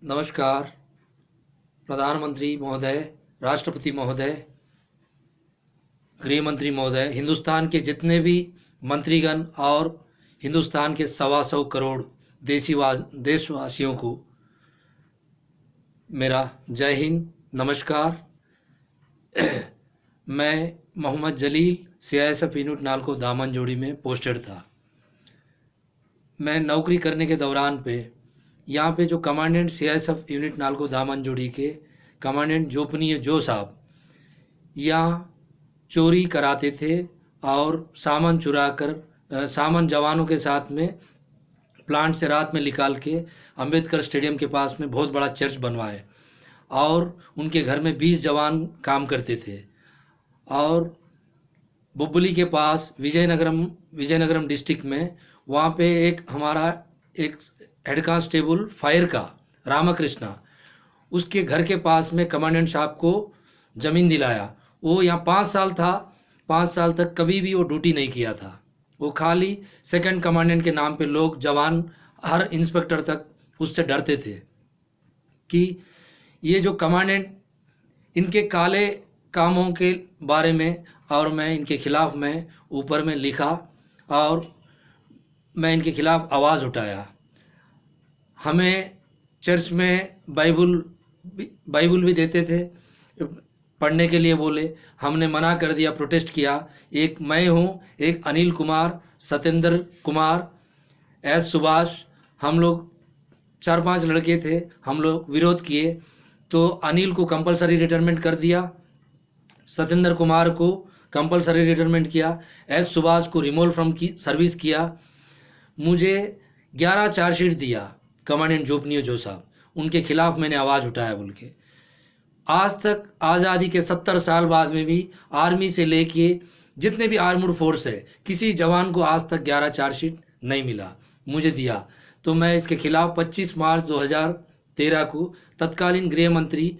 नमस्कार। प्रधानमंत्री महोदय, राष्ट्रपति महोदय, गृह मंत्री महोदय, हिंदुस्तान के जितने भी मंत्रीगण और हिंदुस्तान के 125 करोड़ देशवासियों को मेरा जय हिंद, नमस्कार। मैं मोहम्मद जलील CISF यूनिट नालको दामनजोड़ी में पोस्टेड था। मैं नौकरी करने के दौरान पे यहाँ पे जो commandant CISF unit NALCO Damanjodi के कमांडेंट जोपनीय जो साहब यहाँ चोरी कराते थे और सामान चुरा कर सामान जवानों के साथ में प्लांट से रात में निकाल के अंबेडकर स्टेडियम के पास में बहुत बड़ा चर्च बनवाए और उनके घर में 20 जवान काम करते थे। और बुब्बली के पास विजयनगरम डिस्ट्रिक्ट में वहाँ पे एक हमारा एक हेड कांस्टेबल फायर का रामकृष्णा, उसके घर के पास में कमांडेंट साहब को ज़मीन दिलाया। वो यहाँ 5 साल था, 5 साल तक कभी भी वो ड्यूटी नहीं किया था। वो खाली सेकंड कमांडेंट के नाम पे लोग जवान हर इंस्पेक्टर तक उससे डरते थे कि ये जो कमांडेंट इनके काले कामों के बारे में, और मैं इनके खिलाफ़ मैं ऊपर में लिखा और मैं इनके खिलाफ़ आवाज़ उठाया। हमें चर्च में बाइबल भी देते थे पढ़ने के लिए, बोले, हमने मना कर दिया, प्रोटेस्ट किया। एक मैं हूँ, एक अनिल कुमार, सत्येंद्र कुमार, सुभाष, हम लोग 4-5 लड़के थे, हम लोग विरोध किए। तो अनिल को कंपलसरी रिटायरमेंट कर दिया, सत्येंद्र कुमार को कंपलसरी रिटायरमेंट किया, सुभाष को रिमूवल फ्रॉम की सर्विस किया। मुझे 11 चार्जशीट दिया कमांडेंट जोपनीय जो साहब, उनके खिलाफ़ मैंने आवाज़ उठाया बोल के। आज तक आज़ादी के 70 साल बाद में भी आर्मी से लेके जितने भी आर्म्ड फोर्स है, किसी जवान को आज तक 11 चार्जशीट नहीं मिला, मुझे दिया। तो मैं इसके खिलाफ़ 25 मार्च 2013 को तत्कालीन गृह मंत्री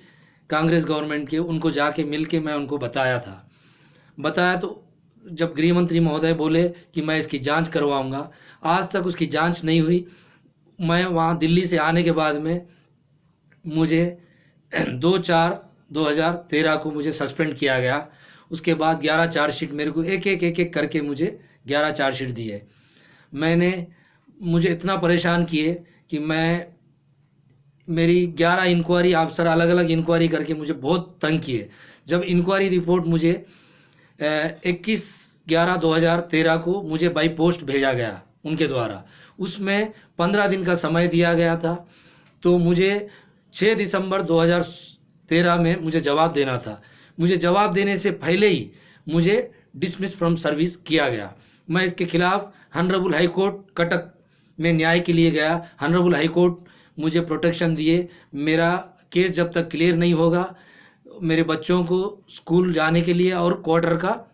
कांग्रेस गवर्नमेंट के उनको जाके मिल के मैं उनको बताया तो जब गृह मंत्री महोदय बोले कि मैं इसकी जांच करवाऊंगा, आज तक उसकी जांच नहीं हुई। मैं वहाँ दिल्ली से आने के बाद में मुझे 2/4/2013 को मुझे सस्पेंड किया गया। उसके बाद 11 चार्जशीट मेरे को एक करके मुझे 11 चार्जशीट दिए। मुझे इतना परेशान किए कि मेरी 11 इंक्वायरी अफसर अलग अलग इंक्वायरी करके मुझे बहुत तंग किए। जब इंक्वायरी रिपोर्ट मुझे 21/11/2013 को मुझे बाई पोस्ट भेजा गया उनके द्वारा, उसमें 15 दिन का समय दिया गया था। तो मुझे 6 दिसंबर 2013 में मुझे जवाब देना था। मुझे जवाब देने से पहले ही मुझे डिसमिस फ्रॉम सर्विस किया गया। मैं इसके खिलाफ़ हॉनरेबल हाई कोर्ट कटक में न्याय के लिए गया। हॉनरेबल हाई कोर्ट मुझे प्रोटेक्शन दिए। मेरा केस जब तक क्लियर नहीं होगा, मेरे बच्चों को स्कूल जाने के लिए और क्वार्टर का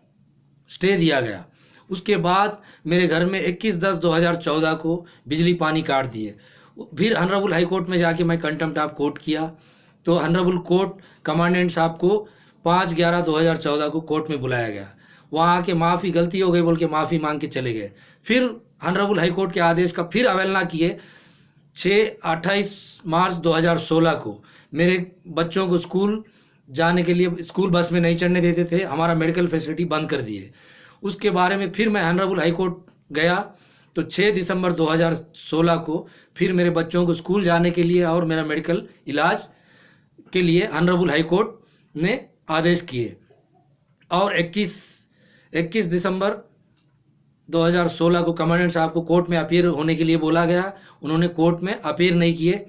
स्टे दिया गया। उसके बाद मेरे घर में 21/10/2014 को बिजली पानी काट दिए। फिर हॉनरेबल हाई कोर्ट में जाके मैं कंटेम्प्ट ऑफ कोर्ट किया। तो हॉनरेबल कोर्ट कमांडेंट साहब को 5/11/2014 को कोर्ट में बुलाया गया। वहाँ आके माफ़ी, गलती हो गई बोल के माफ़ी मांग के चले गए। फिर हॉनरेबल हाई कोर्ट के आदेश का फिर अवहेलना किए। 28 मार्च 2016 को मेरे बच्चों को स्कूल जाने के लिए स्कूल बस में नहीं चढ़ने देते थे, हमारा मेडिकल फैसिलिटी बंद कर दिए। उसके बारे में फिर मैं हॉनरेबल हाई कोर्ट गया। तो 6 दिसंबर 2016 को फिर मेरे बच्चों को स्कूल जाने के लिए और मेरा मेडिकल इलाज के लिए हॉनरेबल हाई कोर्ट ने आदेश किए। और 21 दिसंबर 2016 को कमांडेंट साहब को कोर्ट में अपीयर होने के लिए बोला गया। उन्होंने कोर्ट में अपीयर नहीं किए।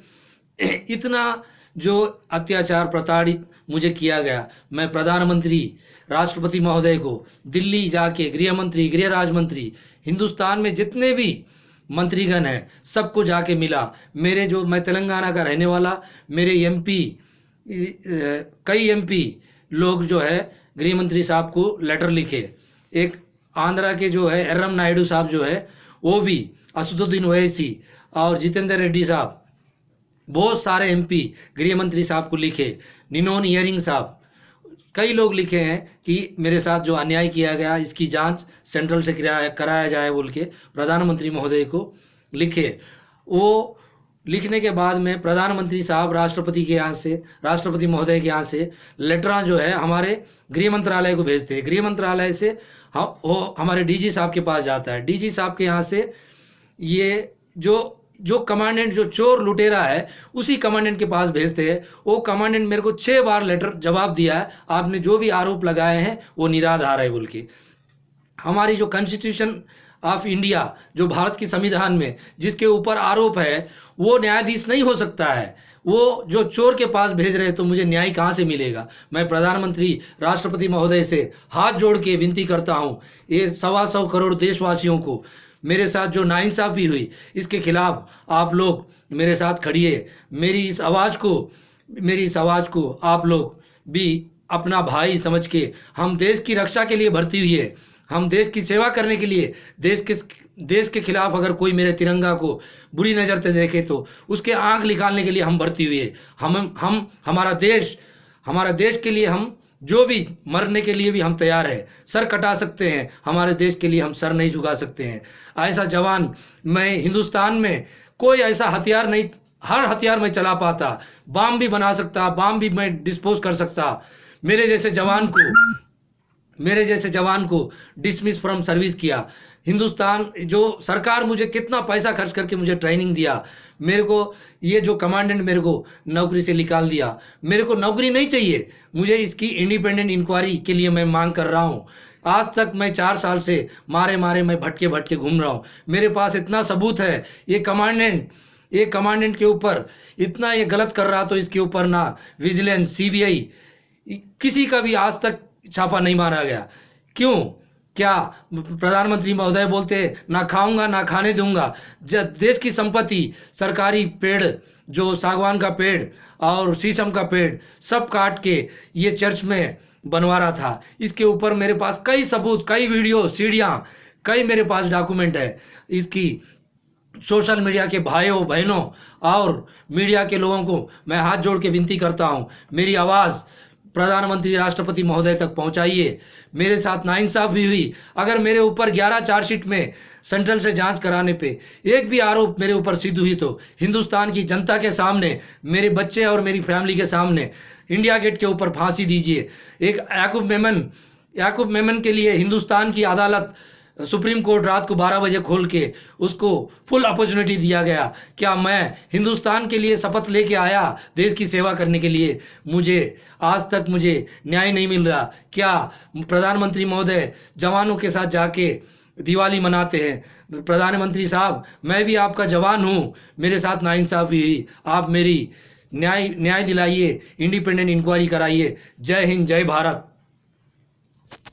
इतना जो अत्याचार प्रताड़ित मुझे किया गया, मैं प्रधानमंत्री, राष्ट्रपति महोदय को दिल्ली जाके गृह मंत्री, गृह राज्य मंत्री, हिंदुस्तान में जितने भी मंत्रीगण हैं सबको जाके मिला। मैं तेलंगाना का रहने वाला, मेरे MP, कई MP लोग जो है गृह मंत्री साहब को लेटर लिखे। एक आंध्रा के जो है एर्रम नायडू साहब जो है वो भी, असदुद्दीन ओवैसी और जितेंद्र रेड्डी साहब, बहुत सारे MP गृह मंत्री साहब को लिखे। निनोन हियरिंग साहब, कई लोग लिखे हैं कि मेरे साथ जो अन्याय किया गया इसकी जांच सेंट्रल से कराया जाए बोल के प्रधानमंत्री महोदय को लिखे। वो लिखने के बाद में प्रधानमंत्री साहब राष्ट्रपति महोदय के यहाँ से लेटरां जो है हमारे गृह मंत्रालय को भेजते हैं। गृह मंत्रालय से वो हमारे डीजी साहब के पास जाता है। डीजी साहब के यहाँ से ये जो कमांडेंट जो चोर लुटेरा है उसी कमांडेंट के पास भेजते हैं। वो कमांडेंट मेरे को 6 बार लेटर जवाब दिया है, आपने जो भी आरोप लगाए हैं वो निराधार है बोल के। हमारी जो कॉन्स्टिट्यूशन ऑफ इंडिया, जो भारत की संविधान में जिसके ऊपर आरोप है, वो न्यायाधीश नहीं हो सकता है। वो जो चोर के पास भेज रहे तो मुझे न्याय कहाँ से मिलेगा। मैं प्रधानमंत्री राष्ट्रपति महोदय से हाथ जोड़ के विनती करता हूँ, ये 125 करोड़ देशवासियों को मेरे साथ जो नाइंसाफ़ी हुई इसके खिलाफ आप लोग मेरे साथ खड़िए। मेरी इस आवाज़ को आप लोग भी अपना भाई समझ के, हम देश की रक्षा के लिए भर्ती हुई है, हम देश की सेवा करने के लिए, देश के खिलाफ अगर कोई मेरे तिरंगा को बुरी नज़र से देखे तो उसके आंख निकालने के लिए हम भर्ती हुए। हम हमारा देश के लिए हम जो भी मरने के लिए भी हम तैयार है, सर कटा सकते हैं, हमारे देश के लिए हम सर नहीं झुका सकते हैं। ऐसा जवान मैं हिंदुस्तान में कोई ऐसा हथियार नहीं, हर हथियार मैं चला पाता, बम भी बना सकता, बम भी मैं डिस्पोज कर सकता। मेरे जैसे जवान को डिसमिस फ्रॉम सर्विस किया। हिंदुस्तान जो सरकार मुझे कितना पैसा खर्च करके मुझे ट्रेनिंग दिया, मेरे को ये जो कमांडेंट मेरे को नौकरी से निकाल दिया। मेरे को नौकरी नहीं चाहिए, मुझे इसकी इंडिपेंडेंट इंक्वायरी के लिए मैं मांग कर रहा हूँ। आज तक मैं 4 साल से मारे मैं भटके घूम रहा हूँ। मेरे पास इतना सबूत है। ये कमांडेंट के ऊपर इतना ये गलत कर रहा तो इसके ऊपर ना विजिलेंस, सीबीआई, किसी का भी आज तक छापा नहीं मारा गया। क्यों? क्या प्रधानमंत्री महोदय बोलते ना खाऊंगा ना खाने दूंगा। जब देश की संपत्ति, सरकारी पेड़, जो सागवान का पेड़ और शीशम का पेड़ सब काट के ये चर्च में बनवा रहा था। इसके ऊपर मेरे पास कई सबूत, कई वीडियो, सीडियाँ, कई मेरे पास डॉक्यूमेंट है। इसकी सोशल मीडिया के भाइयों बहनों और मीडिया के लोगों को मैं हाथ जोड़ के विनती करता हूँ, मेरी आवाज़ प्रधानमंत्री राष्ट्रपति महोदय तक पहुंचाइए। मेरे साथ नाइंसाफ़ी हुई। अगर मेरे ऊपर 11 चार्जशीट में सेंट्रल से जांच कराने पे एक भी आरोप मेरे ऊपर सिद्ध हुई तो हिंदुस्तान की जनता के सामने, मेरे बच्चे और मेरी फैमिली के सामने इंडिया गेट के ऊपर फांसी दीजिए। एक याकूब मेमन के लिए हिंदुस्तान की अदालत, सुप्रीम कोर्ट रात को 12 बजे खोल के उसको फुल अपॉर्चुनिटी दिया गया। क्या मैं हिंदुस्तान के लिए शपथ लेके आया देश की सेवा करने के लिए? आज तक मुझे न्याय नहीं मिल रहा। क्या प्रधानमंत्री महोदय जवानों के साथ जाके दिवाली मनाते हैं? प्रधानमंत्री साहब, मैं भी आपका जवान हूँ, मेरे साथ नाइंसाफ़ी हुई, आप मेरी न्याय दिलाइए, इंडिपेंडेंट इंक्वायरी कराइए। जय हिंद, जय भारत।